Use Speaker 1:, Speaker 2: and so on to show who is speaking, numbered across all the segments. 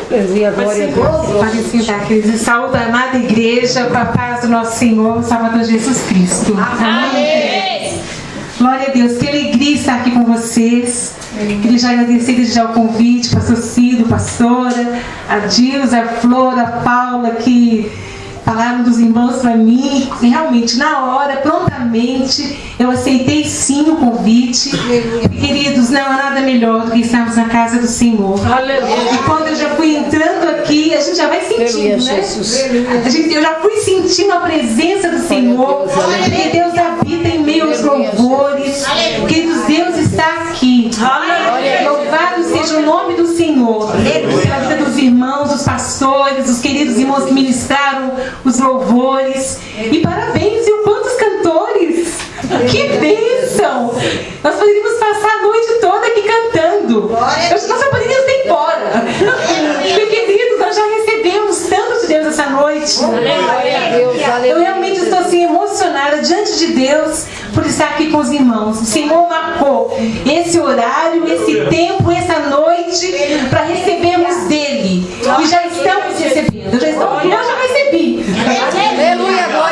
Speaker 1: Pode sentar, queridos. Saúde a amada igreja, com a paz do nosso Senhor, Salvador Jesus Cristo. Amém. Glória a Deus, que alegria estar aqui com vocês. Queria já agradecer desde já o convite, pastor Cido, pastora, a Dilza, a Flor, a Paula, que falaram dos irmãos para mim. E realmente, na hora, prontamente, eu aceitei sim o convite. E, queridos, não há nada melhor do que estarmos na casa do Senhor. Aleluia. E quando eu já fui entrando aqui, a gente já vai sentindo, né? Eu já fui sentindo a presença do Senhor. Porque Deus habita em meio aos louvores. Queridos, Deus está aqui. Louvado seja o nome do Senhor. Pela vida dos irmãos, dos pastores, dos queridos irmãos que ministraram os louvores. E parabéns, viu? Quantos cantores! Que bênção! Nós poderíamos passar a noite toda aqui cantando. Nós já poderíamos ir embora. Porque, queridos, nós já recebemos tanto de Deus essa noite. Eu realmente estou assim emocionada diante de Deus por estar aqui com os irmãos. O Senhor marcou esse horário, esse tempo, essa noite para recebermos dele. E já estamos recebendo. Eu já recebi.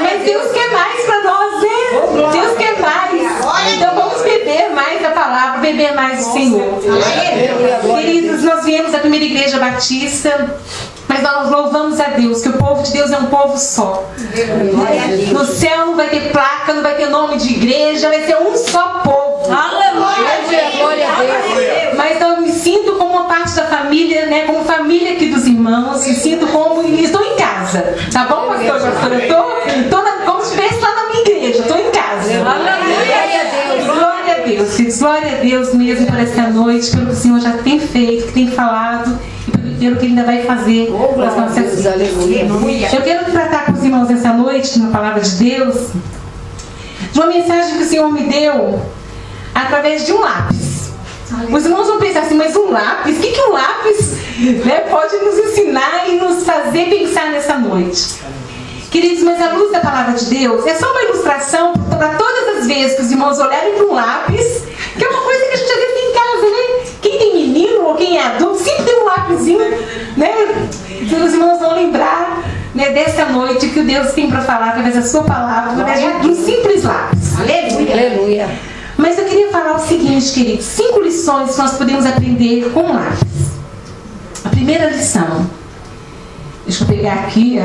Speaker 1: Mas Deus quer mais para nós, né? Deus quer mais. Então vamos beber mais da palavra, beber mais do Senhor. Queridos, nós viemos da primeira igreja batista. Mas nós louvamos a Deus, que o povo de Deus é um povo só. No céu não vai ter placa, não vai ter nome de igreja, vai ser um só povo. Aleluia! Glória a Deus! Mas eu me sinto como uma parte da família, né? Como família aqui dos irmãos, me sinto como estou em casa. Tá bom, pastor? Eu estou como se estivesse lá na minha igreja, estou em casa. Aleluia! Glória a Deus! Glória a Deus mesmo por esta noite, pelo que o Senhor já tem feito, que tem falado. Pelo que ele ainda vai fazer nas nossas vidas. Eu quero tratar com os irmãos essa noite, na palavra de Deus, de uma mensagem que o Senhor me deu através de um lápis. Os irmãos vão pensar assim, mas um lápis? O que um lápis, né, pode nos ensinar e nos fazer pensar nessa noite? Queridos, mas a luz da palavra de Deus é só uma ilustração para todas as vezes que os irmãos olharem para um lápis, que é uma coisa que a gente às vezes tem em casa, né? Quem tem menino ou quem é adulto sempre tem um lápisinho, né? Os irmãos vão lembrar, né, dessa noite que o Deus tem para falar através da sua palavra, através de um simples lápis. Aleluia. Aleluia. Mas eu queria falar o seguinte, queridos: 5 lições que nós podemos aprender com um lápis. A primeira lição. Deixa eu pegar aqui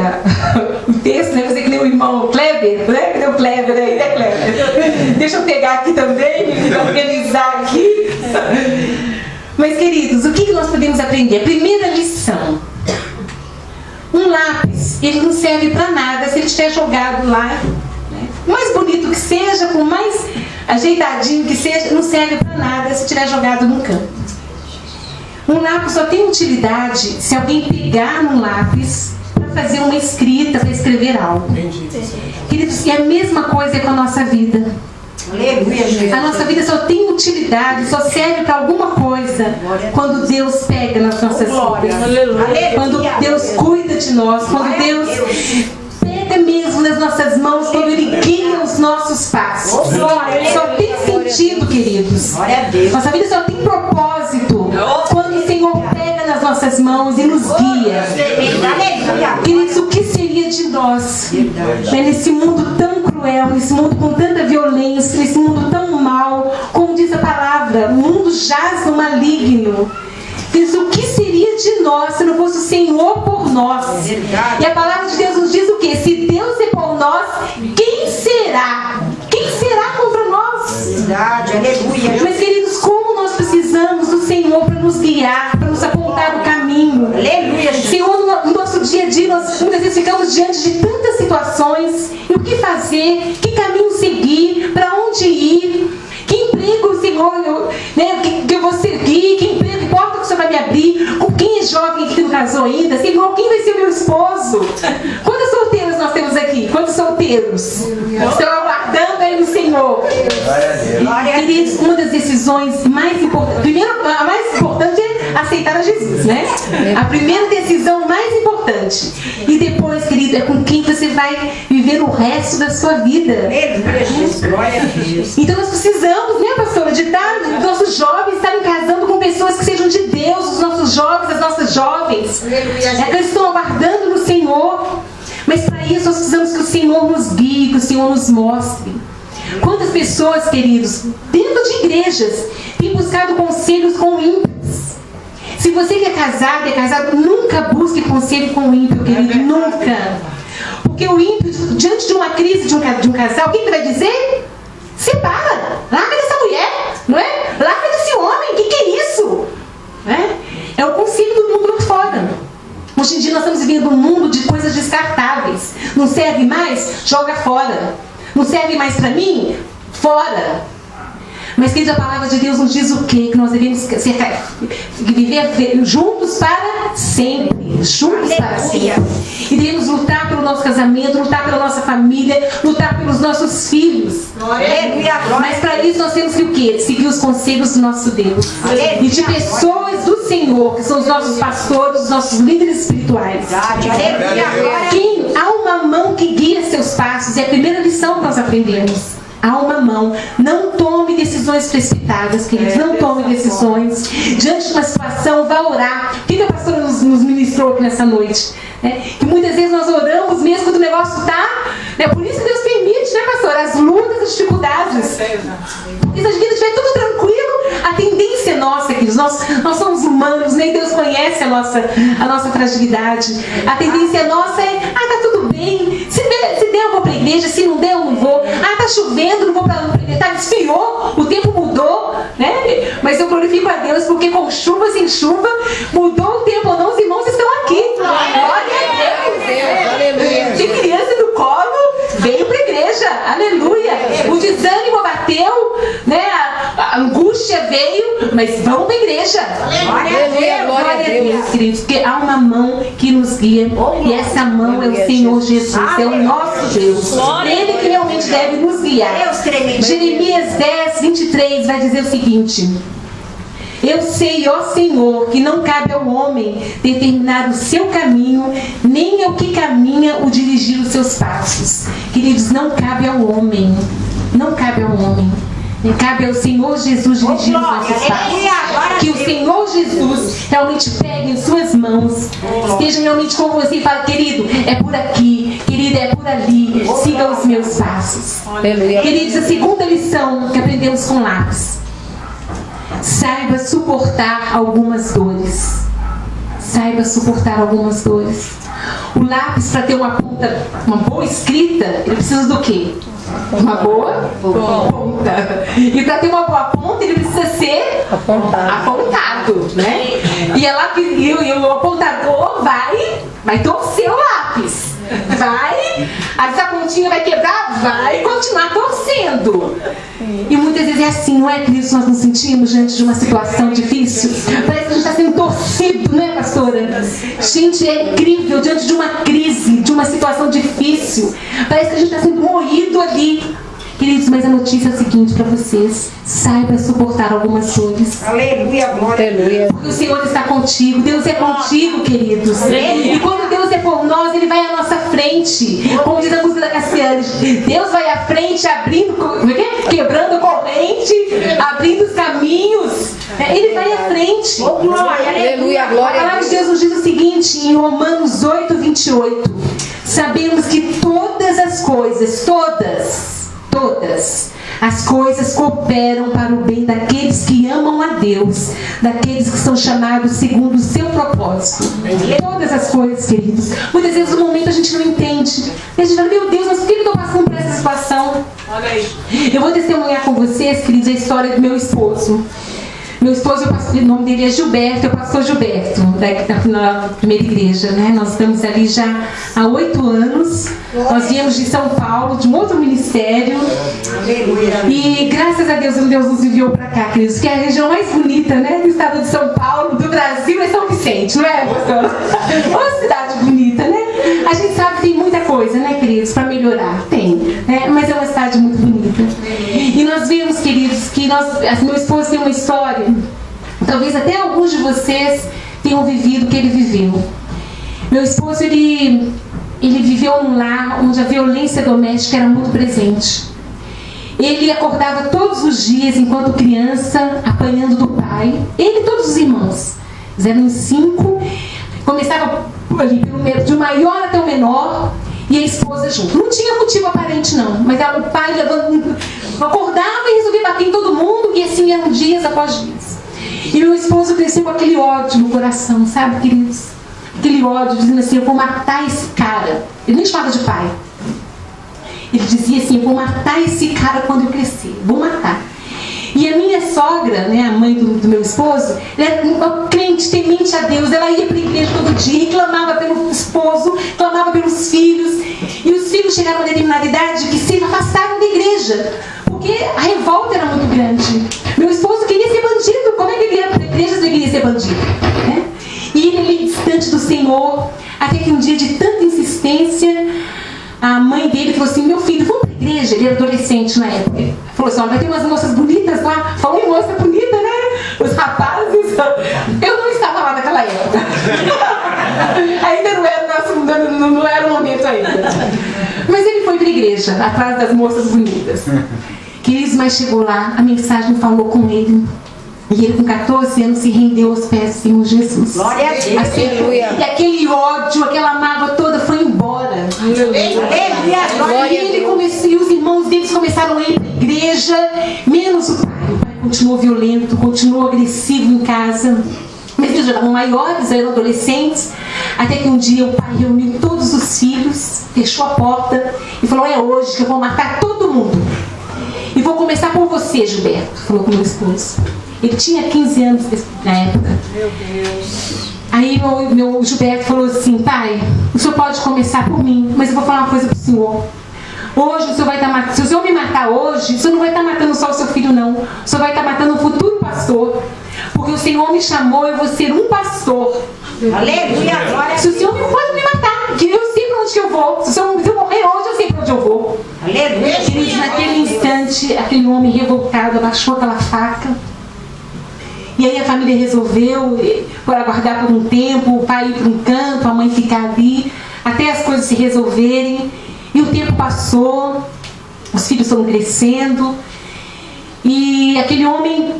Speaker 1: o texto, né? Você que nem o irmão Kleber, né? Cadê o Kleber aí, né, Kleber? Deixa eu pegar aqui também, me organizar aqui. Mas, queridos, o que nós podemos aprender? A primeira lição. Um lápis, ele não serve para nada se ele estiver jogado lá, né? O mais bonito que seja, por mais ajeitadinho que seja, não serve para nada se estiver jogado num canto. Um lápis só tem utilidade se alguém pegar num lápis para fazer uma escrita, para escrever algo. Queridos, e a mesma coisa é com a nossa vida. A nossa vida só tem utilidade, só serve para alguma coisa quando Deus pega nas nossas vidas. Quando Deus cuida de nós, quando Deus pega mesmo nas nossas mãos, quando Ele guia os nossos passos. Só tem sentido, queridos. Nossa vida só tem propósito quando o Senhor pega nas nossas mãos e nos guia. Queridos, o que seria de nós, né, nesse mundo tão cruel, nesse mundo com tanta violência, nesse mundo tão mau, como diz a palavra, o mundo jaz no maligno. Diz, o que seria de nós se não fosse o Senhor por nós? E a palavra de Deus nos diz o quê? Se Deus é por nós, quem será? Quem será contra nós? Aleluia. Mas, queridos, como nós precisamos do Senhor para nos guiar, para nos apontar o caminho. Aleluia. Senhor, no nosso dia a dia, nós muitas vezes ficamos diante de tantas situações. E o que fazer? Que caminho seguir? Para onde ir? Que emprego, Senhor, que eu vou seguir? Que emprego, que porta que o Senhor vai me abrir? Com quem é jovem que não casou ainda? Senhor, quem vai ser o meu esposo? Quantos solteiros nós temos aqui? Quantos solteiros? Estão aguardando aí no Senhor. Queridos, uma das decisões mais importantes, primeiro, a mais importante é aceitar a Jesus, né? A primeira decisão mais importante. E depois, querido, é com quem você vai viver o resto da sua vida. Então nós precisamos, né, pastora, de nossos jovens estarem casando com pessoas que sejam de Deus, os nossos jovens, as nossas jovens, elas estão aguardando no Senhor. Mas para isso nós precisamos que o Senhor nos guie, que o Senhor nos mostre. Quantas pessoas, queridos, dentro de igrejas, têm buscado conselhos com ímpios? Se você que é casado, nunca busque conselho com o ímpio, querido, nunca. Porque o ímpio, diante de uma crise de um casal, o que ele vai dizer? Separa, larga dessa mulher, não é? Larga desse homem, o que é isso? É o conselho do mundo lá fora. Hoje em dia nós estamos vivendo um mundo de coisas descartáveis. Não serve mais? Joga fora. Não serve mais para mim? Fora. Mas, querido, a palavra de Deus nos diz o quê? Que nós devemos viver juntos para sempre. Juntos para sempre. E devemos lutar pelo nosso casamento, lutar pela nossa família, lutar pelos nossos filhos. Mas para isso nós temos que o quê? Seguir os conselhos do nosso Deus. E de pessoas do Senhor, que são os nossos pastores, os nossos líderes espirituais. Quem há uma mão que guia seus passos, é a primeira lição que nós aprendemos. Há uma mão. Não tome decisões precipitadas, queridos. Não tome decisões. Diante de uma situação, vá orar. O que a pastora nos ministrou aqui nessa noite? Que muitas vezes nós oramos mesmo quando o negócio está. Por isso que Deus permite, né, pastor? As lutas, as dificuldades. Porque se a vida estiver tudo tranquilo, a tendência é nossa, queridos. Nós somos humanos, nem Deus conhece a nossa fragilidade. A tendência nossa é: tá tudo bem. Se der, eu vou para a igreja. Se não der, eu não vou. Tá chovendo, não vou para a igreja. Esfriou, o tempo mudou, né? Mas eu glorifico a Deus porque com chuva, sem chuva, mudou o tempo ou não, os irmãos estão aqui. Glória a Deus. De criança no colo, veio para a igreja. Aleluia. O desânimo bateu, né? A angústia veio, mas vão para a igreja. Glória a Deus, queridos. Porque há uma mão que nos guia. E essa mão é o Senhor Jesus. É o nosso Deus. Ele que realmente deve nos guiar. Jeremias 10, 23 vai dizer o seguinte: eu sei, ó Senhor, que não cabe ao homem determinar o seu caminho, nem ao que caminha o dirigir os seus passos. Queridos, não cabe ao homem. Não cabe ao homem. Cabe ao Senhor Jesus dirigir os nossos passos. Que o Senhor Jesus realmente pegue em suas mãos, esteja realmente com você e fale: querido, é por aqui, querida, é por ali, siga os meus passos. Queridos, a segunda lição que aprendemos com lápis: saiba suportar algumas dores. Saiba suportar algumas dores. O lápis, para ter uma boa escrita, ele precisa do quê? Uma boa ponta. E para ter uma boa ponta, ele precisa ser apontado, né? E o apontador vai torcer o lápis. Às vezes a pontinha vai quebrar, vai continuar torcendo. E muitas vezes é assim, não é, queridos? Nós nos sentimos diante de uma situação difícil. Parece que a gente está sendo torcido, né, pastora? Gente, é incrível, diante de uma crise, de uma situação difícil. Parece que a gente está sendo moído ali. Queridos, mas a notícia é a seguinte para vocês: saiba suportar algumas dores. Aleluia, glória. Porque o Senhor está contigo. Deus é contigo, queridos. E quando Deus é por nós, Ele vai à nossa frente. Como diz a música da Cassiane, Deus vai à frente, quebrando corrente, abrindo os caminhos. Ele vai à frente. Aleluia, glória. A palavra de Deus nos diz o seguinte, em Romanos 8, 28. Sabemos que todas as coisas, todas as coisas cooperam para o bem daqueles que amam a Deus, daqueles que são chamados segundo o seu propósito. Todas as coisas, queridos. Muitas vezes no momento a gente não entende. A gente fala: meu Deus, mas por que eu estou passando por essa situação? Olha aí. Eu vou testemunhar com vocês, queridos, a história do meu esposo. Meu esposo, o nome dele é Gilberto, é o pastor Gilberto, na primeira igreja, né? Nós estamos ali já há 8 anos. Nós viemos de São Paulo, de um outro ministério. E graças a Deus nos enviou para cá, queridos, que é a região mais bonita, né? Do estado de São Paulo, do Brasil, é São Vicente, não é, pastor? Uma cidade bonita, né? A gente sabe que tem muita coisa, né, queridos, para melhorar. Tem, né? Mas é uma cidade muito bonita. E nós vimos, queridos, que meu esposo tem uma história. Talvez até alguns de vocês tenham vivido o que ele viveu. Meu esposo, ele viveu num lar onde a violência doméstica era muito presente. Ele acordava todos os dias, enquanto criança, apanhando do pai. Ele e todos os irmãos. Eram 5. Começava ali de maior até o menor e a esposa junto. Não tinha motivo aparente não, mas o pai acordava e resolvia bater em todo mundo, e assim eram dias após dias. E meu esposo cresceu com aquele ódio no coração, sabe, queridos? Aquele ódio, dizendo assim: eu vou matar esse cara. Ele nem chamava de pai. Ele dizia assim: eu vou matar esse cara quando eu crescer, vou matar. E a minha sogra, né, a mãe do meu esposo, ela era uma crente, temente a Deus. Ela ia para a igreja todo dia, clamava pelo esposo, clamava pelos filhos. E os filhos chegaram a uma determinada idade que se afastaram da igreja, porque a revolta era muito grande. Meu esposo queria ser bandido. Como é que ele ia para a igreja se ele queria ser bandido? Né? E ele ali distante do Senhor, até que um dia, de tanta insistência, a mãe dele falou assim: meu filho, vamos para a igreja. Ele era adolescente na época. Ele falou assim: vai ter umas moças bonitas lá. Falou em moça bonita, né? Os rapazes. Eu não estava lá naquela época. Ainda não era, não era o momento ainda. Mas ele foi para a igreja, atrás das moças bonitas. Queridos, mas chegou lá, a mensagem falou com ele. E ele, com 14 anos, se rendeu aos pés do Senhor Jesus.
Speaker 2: Glória a Deus.
Speaker 1: Assim, e aquele ódio, aquela mágoa toda foi embora. E ele começou, e os irmãos deles começaram a ir para a igreja, menos o pai. O pai continuou violento, continuou agressivo em casa. Mas eles já eram maiores, eram adolescentes. Até que um dia o pai reuniu todos os filhos, fechou a porta e falou: é hoje que eu vou matar todo mundo. E vou começar por você, Gilberto, falou com meu esposo. Ele tinha 15 anos na época.
Speaker 2: Meu Deus.
Speaker 1: Aí meu Gilberto falou assim: pai, o senhor pode começar por mim, mas eu vou falar uma coisa pro senhor. Hoje o senhor vai estar matando. Se o senhor me matar hoje, o senhor não vai estar matando só o seu filho, não. O senhor vai estar matando um futuro pastor. Porque o Senhor me chamou, eu vou ser um pastor.
Speaker 2: Aleluia, glória.
Speaker 1: Se o senhor não pode me matar, que eu sei para onde que eu vou. Se eu morrer hoje, eu sei para onde eu vou.
Speaker 2: Aleluia.
Speaker 1: Queridos, naquele instante, aquele homem revoltado abaixou aquela faca. E aí a família resolveu, por aguardar por um tempo, o pai ir para um canto, a mãe ficar ali, até as coisas se resolverem. E o tempo passou, os filhos foram crescendo, e aquele homem,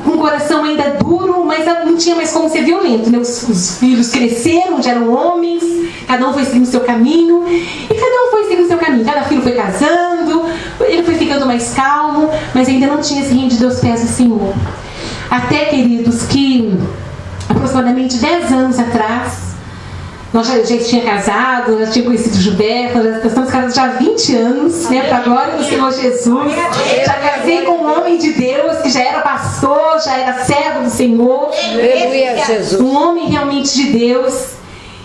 Speaker 1: com o coração ainda duro, mas não tinha mais como ser violento, né? Os filhos cresceram, já eram homens, cada um foi seguindo o seu caminho, e cada um foi seguindo o seu caminho, cada filho foi casando, ele foi ficando mais calmo, mas ainda não tinha se rendido aos pés do Senhor. Até, queridos, que aproximadamente 10 anos atrás, nós já tinha casado, já tinha conhecido o Gilberto, nós estamos casados já há 20 anos, né, para a glória do Senhor Jesus. Já casei com um homem de Deus, que já era pastor, já era servo do Senhor.
Speaker 2: Aleluia, Jesus.
Speaker 1: Um homem realmente de Deus.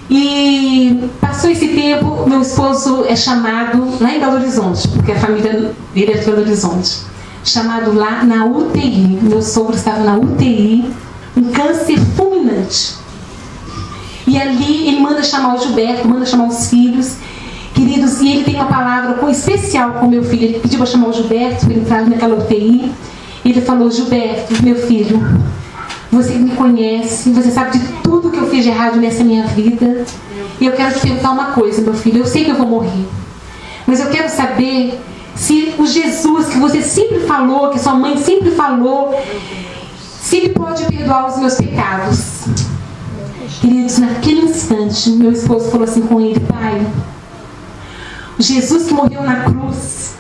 Speaker 1: E passou esse tempo, meu esposo é chamado lá em Belo Horizonte, porque a família dele é de Belo Horizonte. Chamado lá na UTI. Meu sogro estava na UTI, um câncer fulminante. E ali ele manda chamar o Gilberto, manda chamar os filhos, queridos, e ele tem uma palavra especial com meu filho. Ele pediu para chamar o Gilberto para entrar naquela UTI. E ele falou: Gilberto, meu filho, você me conhece, você sabe de tudo que eu fiz de errado nessa minha vida. E eu quero te perguntar uma coisa, meu filho. Eu sei que eu vou morrer, mas eu quero saber se o Jesus que você sempre falou, que sua mãe sempre falou, se ele pode perdoar os meus pecados. Queridos, naquele instante, meu esposo falou assim com ele: pai, Jesus que morreu na cruz,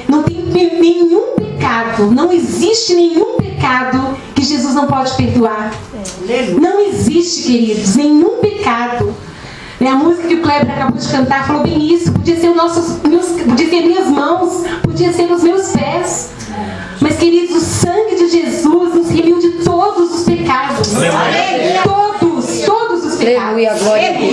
Speaker 1: não tem nenhum pecado, não existe nenhum pecado que Jesus não pode perdoar. Não existe, queridos, nenhum pecado. A música que o Kleber acabou de cantar falou bem isso. Podia ser podia ser minhas mãos, podia ser os meus pés. Mas, queridos, o sangue de Jesus nos remiu de todos os pecados. Todos os pecados.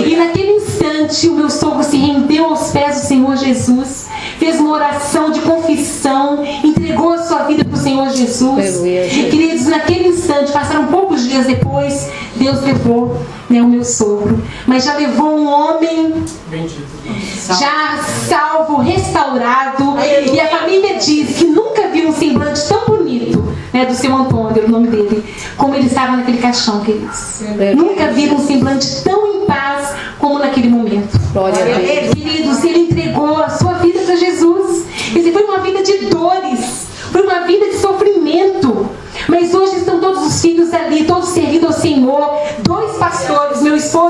Speaker 1: E naquele instante, o meu sogro se rendeu aos pés do Senhor Jesus, fez uma oração de confissão, entregou a sua vida para o Senhor Jesus. E, queridos, naquele instante, passaram poucos dias depois, Deus levou, né, o meu sogro. Mas já levou um homem já salvo, restaurado. E a família diz que nunca viu um semblante tão bonito, né, do seu Antônio, o nome dele, como ele estava naquele caixão, queridos. Nunca viram um semblante tão em paz como naquele momento. Queridos, ele entregou a sua vida para Jesus. Foi uma vida de dores, foi uma vida de sofrimento. Mas hoje estão todos os filhos ali, todos servindo ao Senhor. esposo